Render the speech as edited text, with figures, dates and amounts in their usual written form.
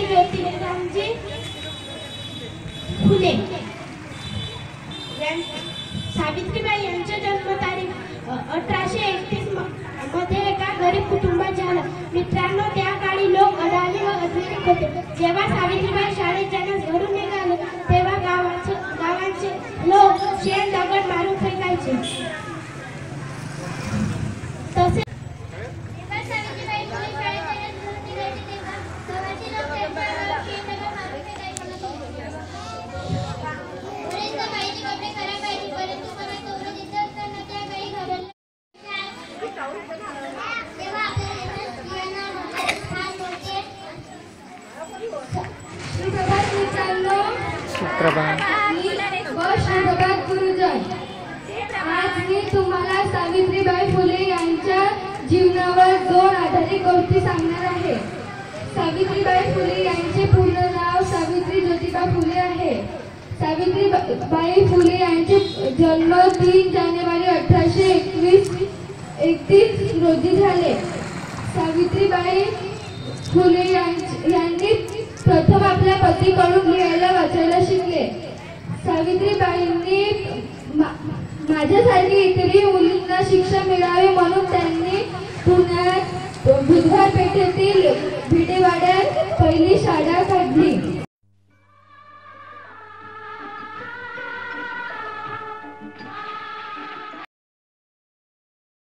सावित्रीबाई ज्योतिरावजी फुले। सावित्रीबाई यांचा जन्मतारीख 1831 मध्ये एका गरीब कुटुंबात झाला। मित्रांनो, त्या काळी लोक अडाणी व अज्ञानी होते। जेव्हा सावित्रीबाई शाळेत जाण्यास घरून निघाले तेव्हा गावाचे लोक शेण दगड मारून फेकायचे। तसे आज मी तुम्हाला सावित्रीबाई फुले यांच्या जीवनावर 2 आधारित गोष्टी सांगणार आहे। सावित्रीबाई फुले यांचे पूर्ण नाव सावित्री ज्योतिबा फुले आहे। सावित्रीबाई फुले यांचे जन्म 3 जानेवारी 1831 रोजी झाले। सावित्रीबाई फुले यांनी प्रथम आपल्या पतीकडून लिहायला वाचायला शिकले। सावित्रीबाईंनी माझ्यासारखी इतरही मुलींना शिक्षण मिळावे म्हणून त्यांनी पुण्यात बुधवार पेठेतील भिडेवाड्यात पहिली शाळा काढली।